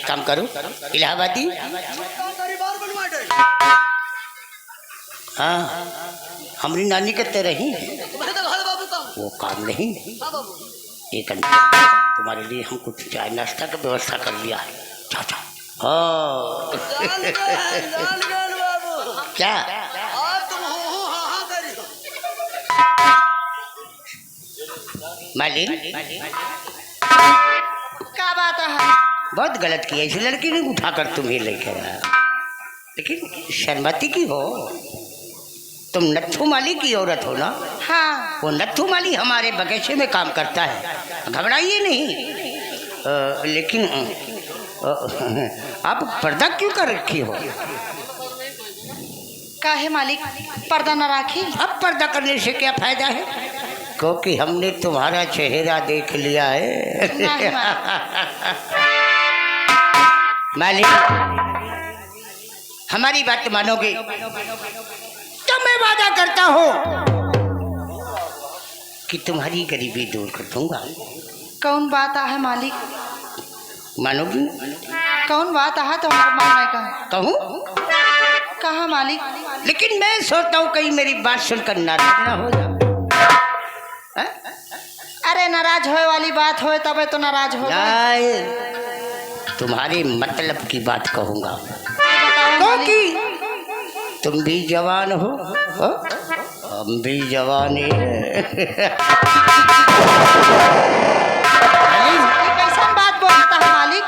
एक काम करो, इलाहाबादी। हाँ, हमारी नानी कहते रही वो काम नहीं। एक तुम्हारे लिए हम कुछ चाय नाश्ता का व्यवस्था कर लिया है। जाओ जाओ। हाँ क्या मालिक, क्या बात है? बहुत गलत किया, इस लड़की ने उठाकर तुम्हें लेकर आया, लेकिन शर्मती की हो तुम। नत्थू माली की औरत हो ना? हाँ। वो नत्थू माली हमारे बगीचे में काम करता है, घबराइए नहीं। लेकिन आप पर्दा क्यों कर रखी हो? काहे मालिक पर्दा न राखी? अब पर्दा करने से क्या फायदा है, क्योंकि हमने तुम्हारा चेहरा देख लिया है। मालिक, हमारी बात मानोगे तो मैं वादा करता हूँ कि तुम्हारी गरीबी दूर कर दूंगा। कौन बात है मालिक? मानोगी? कौन बात है तुम्हारे मानने का? कहूँ? कहा मालिक? लेकिन मैं सोचता हूँ कहीं मेरी बात सुनकर नाराज ना हो जाओ। अरे नाराज होए वाली बात होए तबे तो नाराज हो। तुम्हारे मतलब की बात कहूँगा, क्योंकि तुम भी जवान हो, हम भी जवान हैं। कैसा बात बोलता है मालिक?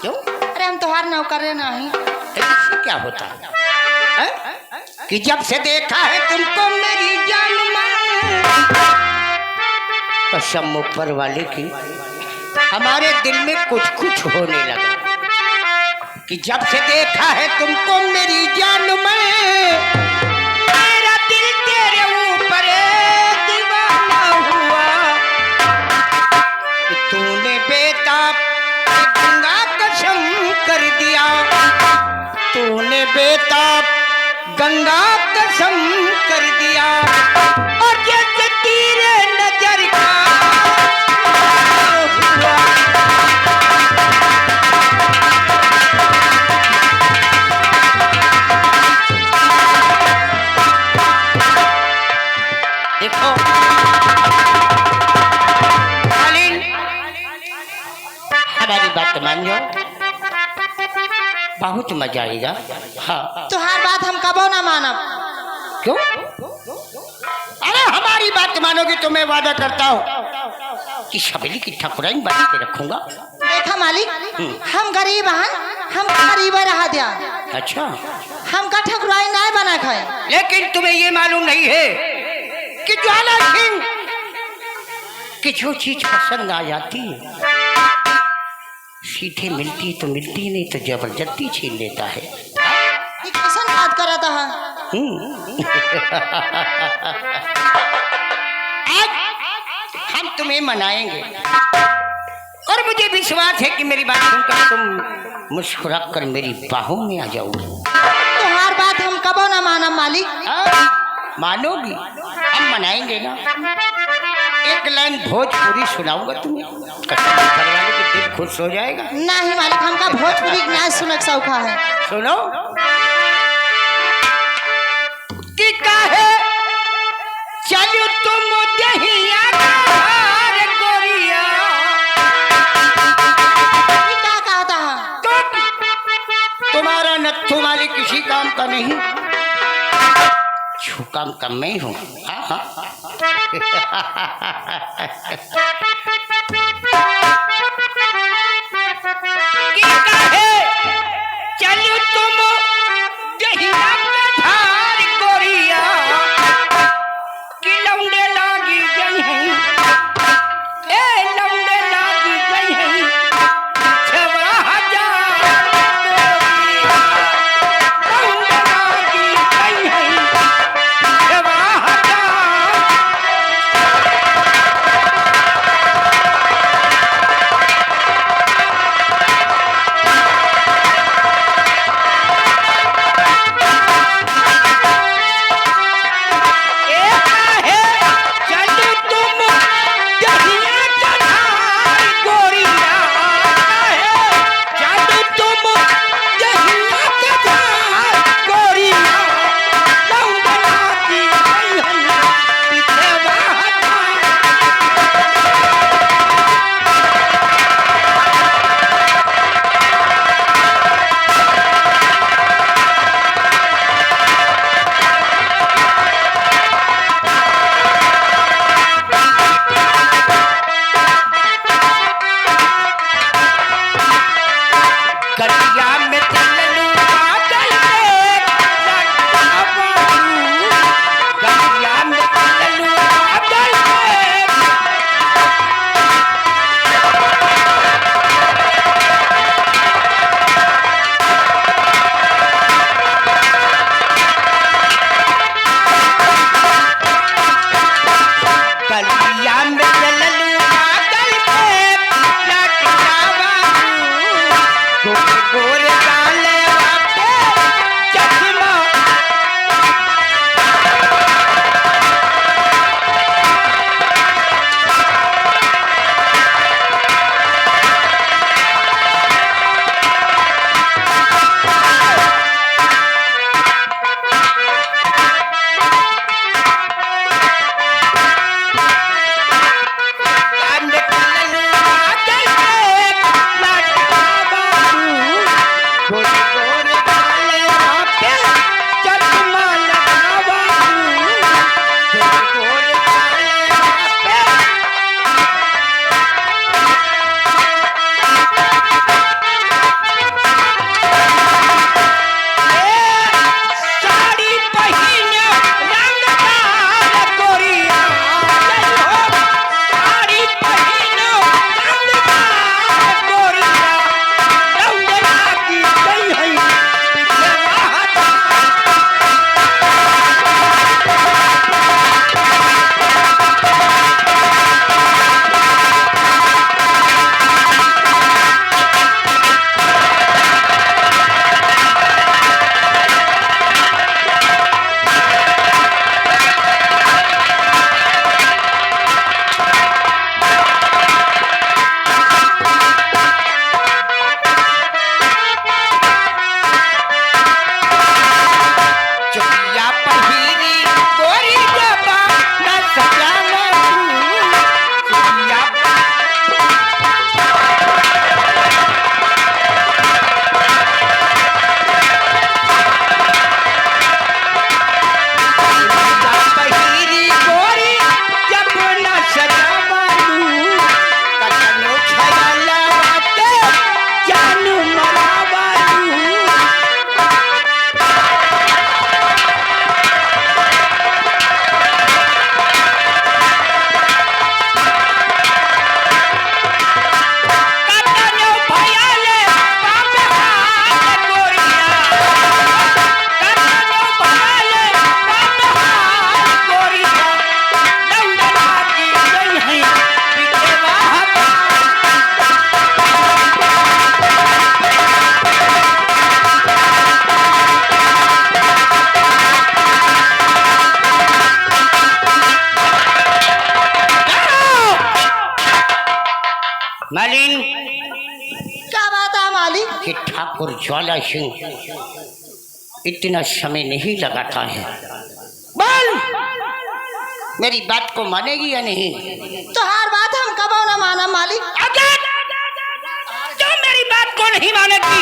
क्यों? अरे हम तुम्हारे नौकर नहीं। इससे क्या होता है? कि जब से देखा है तुमको मेरी जान में, कसम ऊपर वाले की हमारे दिल में कुछ कुछ होने लगा। कि जब से देखा है तुमको मेरी जान में, मेरा दिल तेरे ऊपर दीवाना हुआ। कि तूने बेताब गंगा कसम कर दिया, तूने बेताब गंगा कसम कर दिया। और जैसे तेरे नजर का हुआ, देखो मालिन, हमारी बात मान जाओ, बहुत मजा आएगा। हाँ, तुम्हार बात हम कबो ना मानब। क्यों? अरे हमारी बात मानोगी तो मैं वादा करता हूँ कि शबली की ठकुराइन बना के रखूंगा। देखा मालिक, हम गरीब हैं, हम गरीब रहा दिया। अच्छा, हम का ठकुराई नहीं बना खाए। लेकिन तुम्हें ये मालूम नहीं है कि ज्वाला सिंह की जो चीज पसंद आ जाती है, सीधे मिलती तो मिलती नहीं तो जबरदस्ती छीन लेता है। ये कैसा बात कर रहा था? आज हम तुम्हें मनाएंगे, और मुझे विश्वास है कि मेरी बात सुनकर तुम मुस्कुरा कर मेरी बाहों में आ जाओगे। तुम्हार बात हम कबो ना मानब मालिक। मानोगी? हम मनाएंगे ना। एक लाइन भोजपुरी सुनाऊंगा तुम्हें, कसम करवाने की दिल खुश हो जाएगा। नहीं मालिक, हमका भोजपुरी नहीं सुनक सौखा है। सुनो। कि काहे चलो तुम दहिया घर गोरिया। ये क्या कहता है? तुम्हारा नत्थू माली किसी काम का नहीं, छू काम का मैं हूँ। चलो तुम दहिया घर गोरिया, कि लौंडे लागी गई हैं, ए लौंडे लागी गई हैं, छबड़ा हजार गोरिया, लौंडे लागी गई हैं, छबड़ा हजार। मालिन क्या बात है मालिक? कि ठाकुर ज्वाला सिंह इतना समय नहीं लगाता है। बोल, मेरी बात को मानेगी या नहीं? तो हर बात हम कब ना माना मालिक? अगर तुम मेरी बात को नहीं मानेगी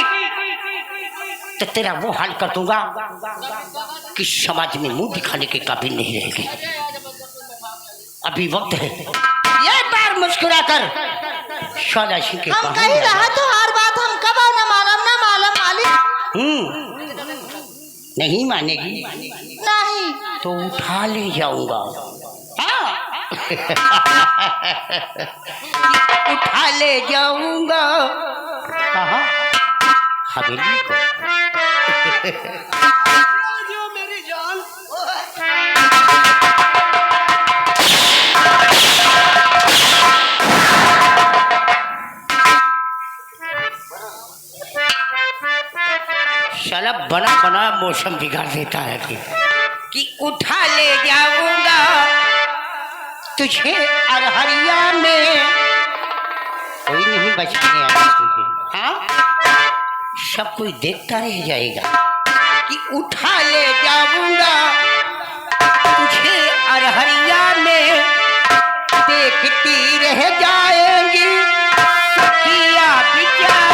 तो तेरा वो हाल कर दूंगा कि समाज में मुंह दिखाने के काबिल नहीं रहेगी। अभी वक्त है, ये बार मुस्कुरा कर ज्वाला सिंह के हम कहीं रहा तो हर बात हम कब ना मालूम मालिक। नहीं मानेगी नहीं तो उठा ले जाऊंगा। हाँ। उठा ले जाऊंगा। कहाँ? हवेली को। मेरी जान। साला बना बना मौसम बिगाड़ देता है कि उठा ले जाऊंगा तुझे अरहरिया में, कोई नहीं बचाने आया तुझे। हाँ, सब कोई देखता रह जाएगा कि उठा ले जाऊंगा तुझे अरहरिया में, देखती रह जाएंगी सखिया बिचारी।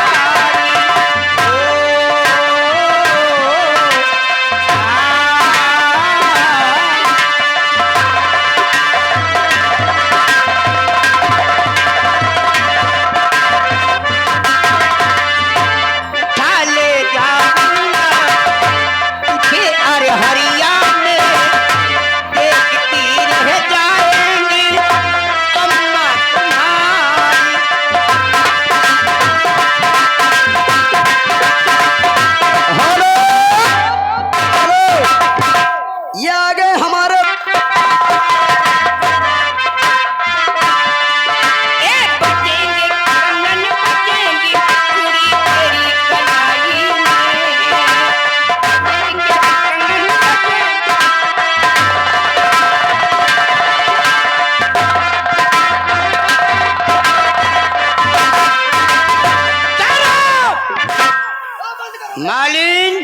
मालिन,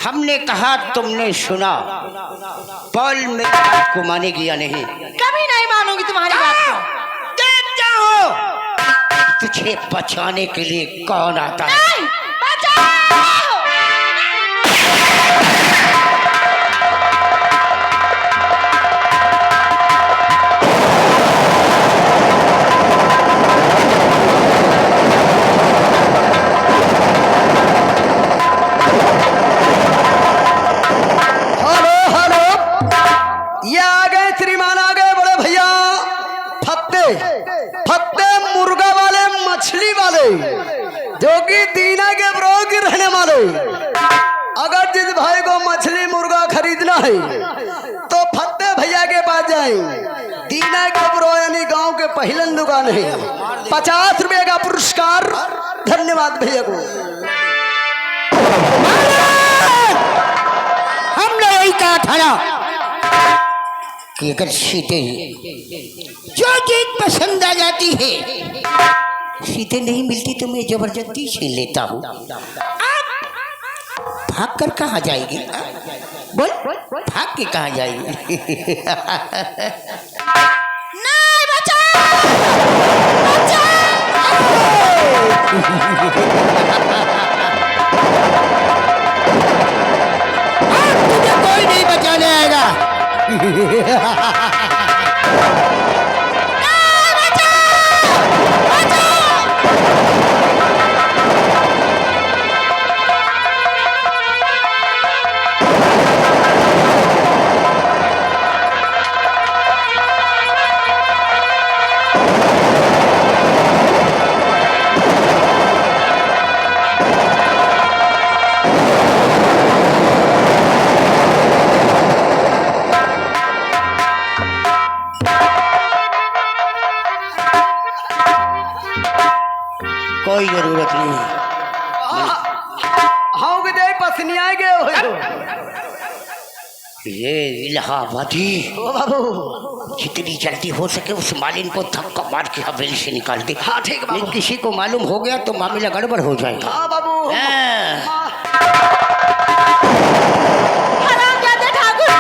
हमने कहा तुमने सुना, पल में बात को मानेगी या नहीं? कभी नहीं मानूंगी तुम्हारी बात को। देखता हो तुझे बचाने के लिए कौन आता है। नहीं, बचाओ! जो कि दीना के ब्रो की रहने वाले, अगर जिस भाई को मछली मुर्गा खरीदना है तो फत्ते भैया के पास जाएं। दीना के ब्रो यानी गांव के पहले दुकान है, 50 रुपए का पुरस्कार। धन्यवाद भैया को। हमने यही कहा था ना कि अगर सीते जो चीज पसंद आ जाती है, सीते नहीं मिलती तो मैं जबरदस्ती छीन लेता हूँ। भाग कर कहाँ जाएगी? बोल, भाग के कहाँ जाएगी? नहीं, बचाओ! तुझे कोई नहीं बचाने आएगा। कोई जरूरत नहीं। हाँ के दे पसनिया गए हो। ये इलाहाबादी ओ बाबू जितनी जल्दी हो सके उस मालिन को धक्का मार के हवेली से निकाल दे। हाँ ठीक है नहीं बाबू। किसी को मालूम हो गया तो मामला गड़बड़ हो जाएगा। हाँ बाबू। हाँ। हरामजादे ठाकुर,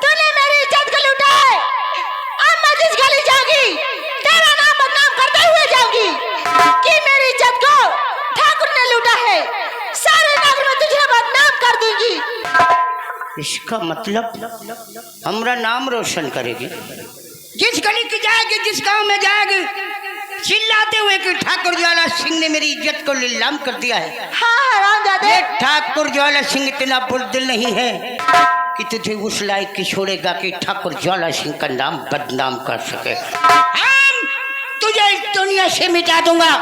तूने मेरी इज्जत को लूटा है। अब मैं जिस गली जाऊंगी तेरा नाम बदनाम करते हुए जाऊंगी कि मेरी इज्जत को ठाकुर ने लूटा है। सारे नगर में तुझे बदनाम कर दूंगी। इसका मतलब हमारा नाम रोशन करेगी। जिस गली की जाएगी, जिस गांव में जाएगी, चिल्लाते हुए कि ठाकुर ज्वाला सिंह ने मेरी इज्जत को नीलाम कर दिया है। हाँ हरामजादे, ये ठाकुर ज्वाला सिंह इतना बुज़दिल नहीं है कि तुझे उस लायक की छोड़ेगा कि ठाकुर ज्वाला सिंह का नाम बदनाम कर सके। हम तुझे इस दुनिया से मिटा दूंगा,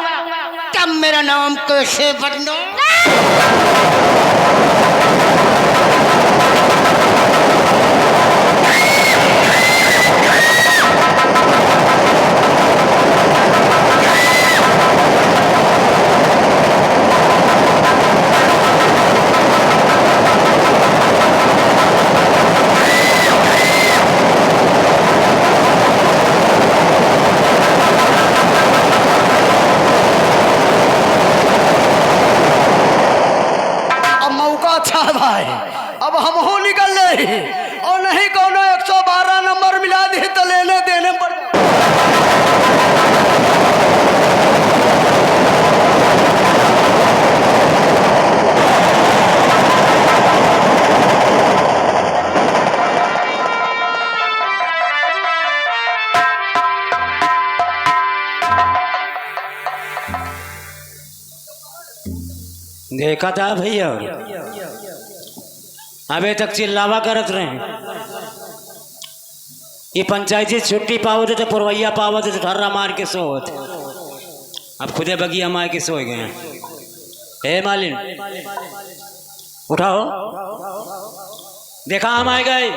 तब मेरा नाम कैसे बदनाम। अच्छा भाई, अब हम हो निकल रहे और नहीं कोनो 112 नंबर मिला दे तो लेने देने पर। देखा था भैया, अबे तक चिल्लावा करत रहे। ये पंचायती छुट्टी पावत तो पुरवैया पावत तो ठर्रा मार के सोत। अब खुदे बगिया मार के सो गए। हे मालिन उठाओ, देखा हम आए गए।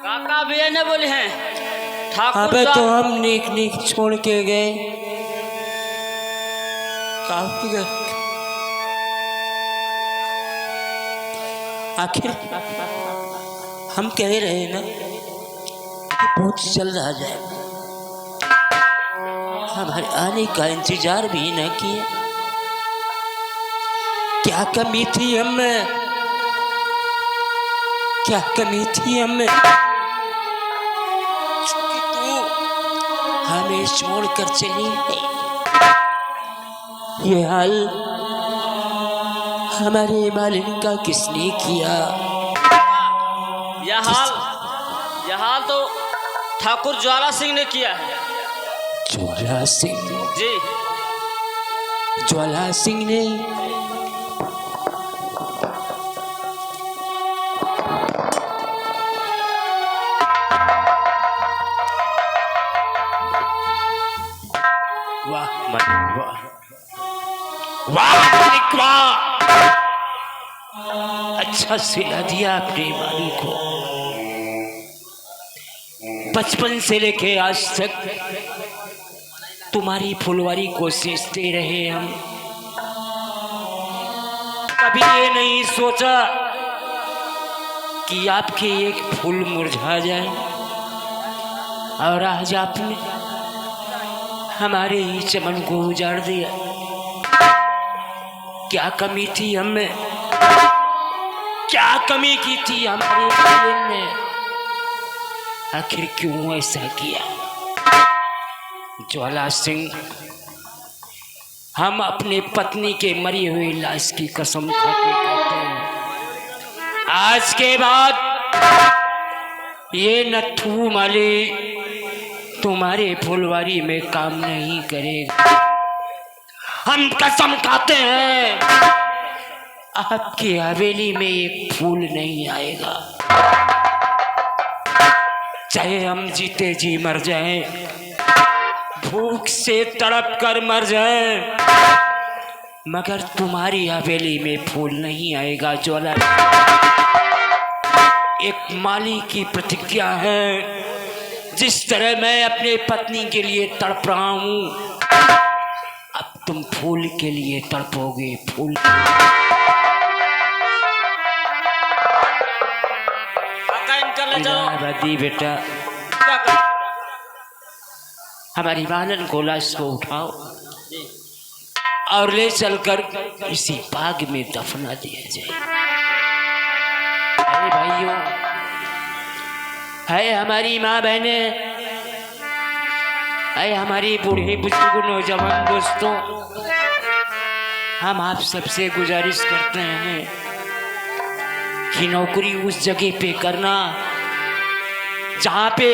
काका भैया ने बोले हैं ठाकुर अबे तो साहब। हम नीक नीक छोड़ के गए। आखिर हम कह रहे ना कि बहुत जल्द आ जाए, हमारे आने का इंतजार भी न किया। क्या कमी थी हमें, क्या कमी थी हमें कि तू हमें छोड़कर चली गई। ये हाल हमारे मालिक का किसने किया? यह हाल तो ठाकुर ज्वाला सिंह ने किया है। ज्वाला सिंह? जी ज्वाला सिंह ने? वाह मालिक वाह, वाह मालिक वाह, अच्छा सिला दिया अपने मालिक को। बचपन से लेके आज तक तुम्हारी फुलवारी को सींचते रहे हम। कभी ये नहीं सोचा कि आपके एक फूल मुरझा जाए, और आज आपने हमारे ही चमन को उजाड़ दिया। क्या कमी थी हमें, क्या कमी की थी हमारे जीवन में? आखिर क्यों ऐसा किया? ज्वाला सिंह, हम अपने पत्नी के मरी हुई लाश की कसम खा के कहते हैं, आज के बाद ये नथू माली तुम्हारे फुलवारी में काम नहीं करेगा। हम कसम खाते हैं आपकी हवेली में एक फूल नहीं आएगा। चाहे हम जीते जी मर जाएं, भूख से तड़प कर मर जाएं, मगर तुम्हारी हवेली में फूल नहीं आएगा ज्वाला। एक माली की प्रतिज्ञा है, जिस तरह मैं अपने पत्नी के लिए तड़प रहा हूं, अब तुम फूल के लिए तड़पोगे। फूल दी बेटा, हमारी वालन को लाश को उठाओ और ले चलकर इसी बाग में दफना दिया जाए। अरे भाइयों, है हमारी माँ बहने, है हमारी बूढ़ी बुजुर्ग नौजवान दोस्तों, हम आप सबसे गुजारिश करते हैं कि नौकरी उस जगह पे करना जहाँ पे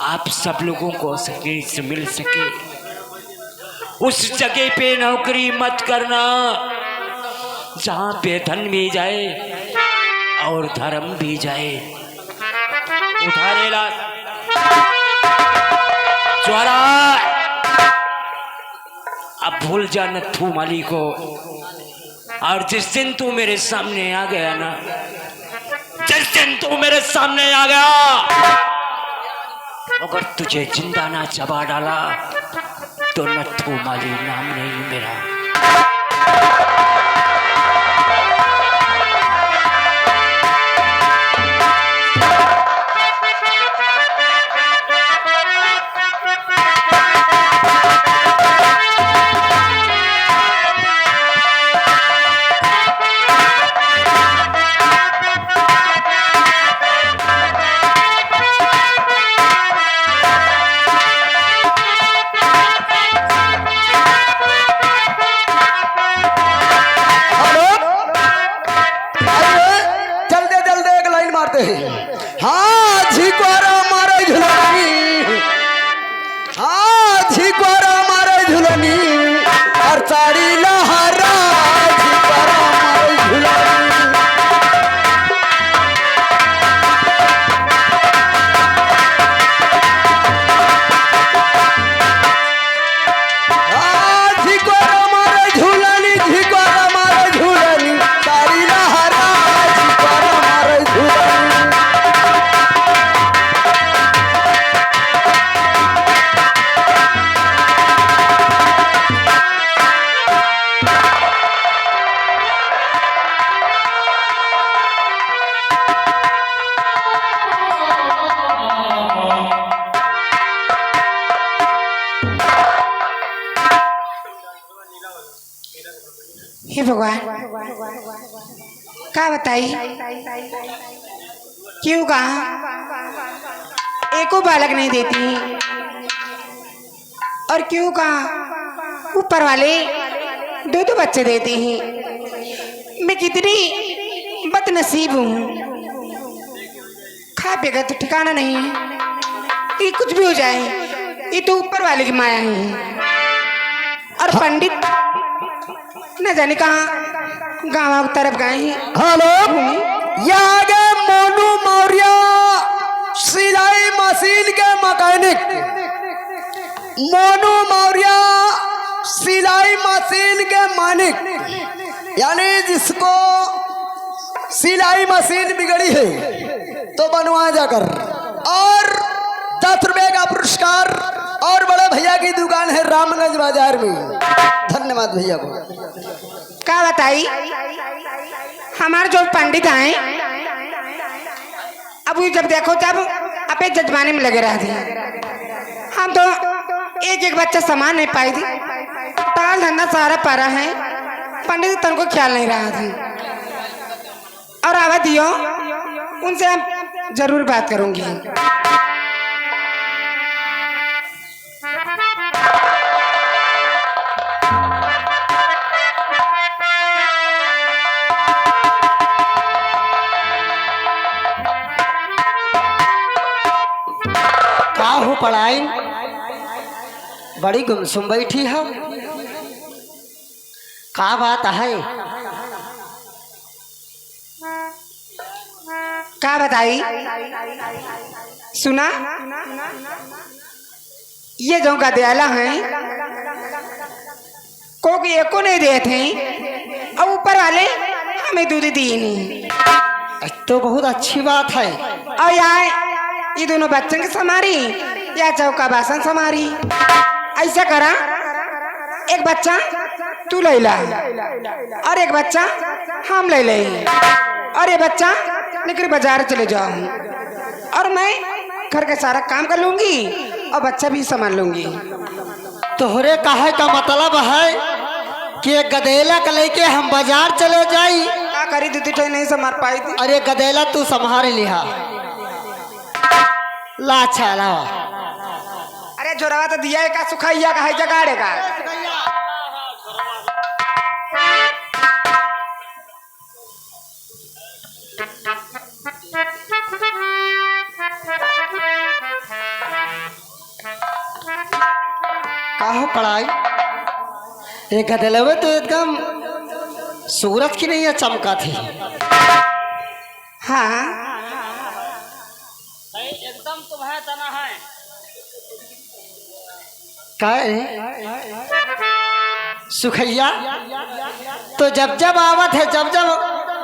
आप सब लोगों को आसानी से मिल सके। उस जगह पे नौकरी मत करना जहाँ पे धन भी जाए और धर्म भी जाए। उठा ले ला ज्वाला, अब भूल जा नत्थू माली को। और जिस दिन तू मेरे सामने आ गया ना, जिस दिन तू मेरे सामने आ गया, अगर तुझे जिंदा ना चबा डाला तो नत्थू माली नाम नहीं मेरा। हाँ झिकोरा मारे झुलनी, हाँ झिकोरा मारे झुलनी, और साड़ी लहरा झिकोरा मारे झुलनी। हाँ झिकोरा मारे झुलनी, झिकोरा मारे झुलनी, साड़ी लहरा झिकोरा मारे झुलनी। हे भगवान, क्या बताई, क्यों कहा एको बालक नहीं देती, और क्यों कहा ऊपर वाले दो दो बच्चे देते हैं। मैं कितनी बदनसीब हूँ, खा पेगा तो ठिकाना नहीं है। ये कुछ भी हो जाए, ये तो ऊपर वाले की माया है। और पंडित न जाने कहाँ गाँव की तरफ गए हैं। हेलो, यहाँ गए मोनू मौर्य सिलाई मशीन के मैकेनिक। मोनू मौर्य सिलाई मशीन के मालिक, यानी जिसको सिलाई मशीन बिगड़ी है तो बनवा जाकर, और 10 रुपए का पुरस्कार। और बड़े भैया की दुकान है रामगंज बाजार में। धन्यवाद भैया को। क्या बताई, हमारे जो पंडित आए, अब जब देखो तब अपने जजमाने में लगे रहते हैं। हम तो एक एक बच्चा सामान नहीं पाई थी, ताल धंधा सारा पारा है, पंडित तन को ख्याल नहीं रहा था। और आवा दियो, उनसे जरूर बात करूंगी। का हो पढ़ाई, बड़ी गुमसुम बैठी है, का बात है? क्या बताई? सुना, ये जो गदयाला हैं को एको नहीं देते और ऊपर वाले हमें दूध दी नहीं। तो बहुत अच्छी बात है। और यहाँ ये दोनों बच्चों की समारी या चौका बासन समारी। ऐसा करा, एक बच्चा तू ले ला और एक बच्चा हम ले ले, और ये बच्चा निकल बाजार चले जाऊं और मैं घर के सारा काम कर लूंगी और बच्चा भी संभाल लूंगी। तोहरे कहे का मतलब है कि एक गदेला का लेके हम बाजार चले जाई? क्या करी दूती ठे नहीं संभाल पाई थी। अरे गदेला तू संभाल लिहा, ला चला। अरे जोरावा तो दिया है का सुखाइया का है जगाड़े का। का हो पढ़ाई? ये गदेलवे तो एकदम सूरज की नहीं है चमका थी। हाँ एकदम तुम्हें तना है। का सुखैया तो जब जब आवत है, जब जब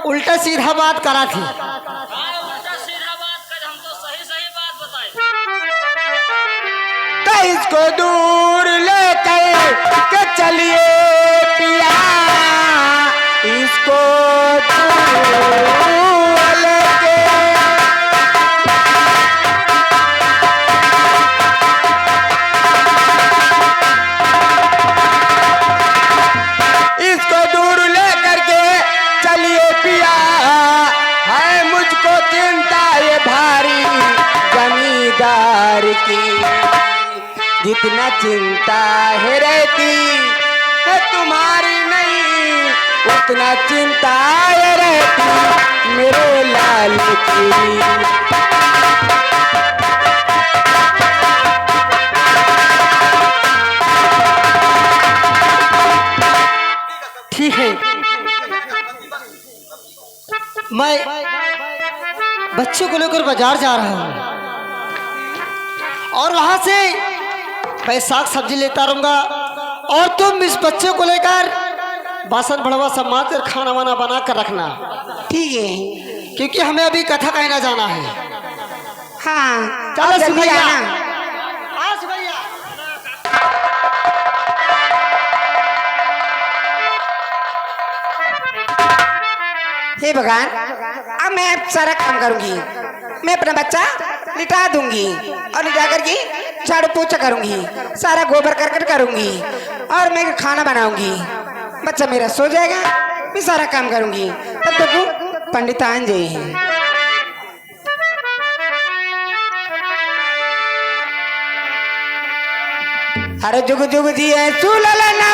उल्टा सीधा बात करा थी। उल्टा सीधा बात कर, हम तो सही सही बात बताए। तो इसको दूर लेकर के चलिए पिया, इसको दूर लेके इसको दूर लेकर के चलिए पिया, है मुझको चिंता ये भारी जमींदार की। जितना चिंता है रहती है तुम्हारी नहीं, उतना चिंता है रहती मेरे लाल की। ठीक है, मैं बच्चों को लेकर बाजार जा रहा हूँ और वहां से मैं साग सब्जी लेता रहूंगा और तुम इस बच्चे को लेकर बासन बड़वा सब मार कर खाना वाना बना कर रखना। ठीक है, क्योंकि हमें अभी कथा कहना जाना है। हाँ चलो जल्दी सुखैया। आना। हाँ सुखैया। हे भगवान, अब मैं सारा काम करूंगी। मैं अपना बच्चा लिटा दूंगी और लिटा करके झाड़ू पोछा करूंगी, सारा गोबर करकट करूंगी और मैं खाना बनाऊंगी। बच्चा मेरा सो जाएगा, मैं सारा काम करूंगी। तब तक पंडित आन जाइए। हर जुग जुग जिए सुललना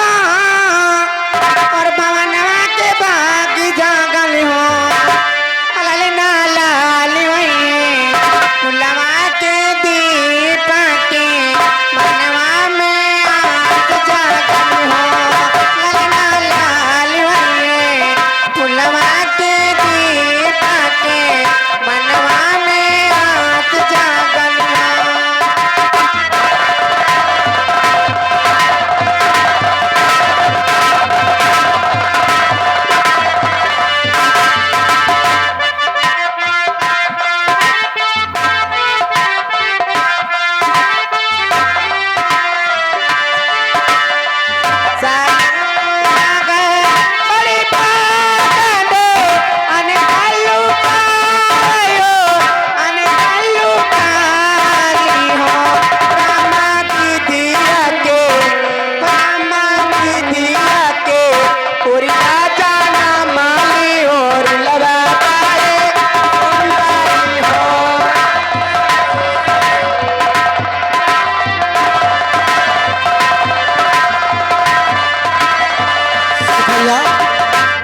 और भवनवा के बाग जागल हो।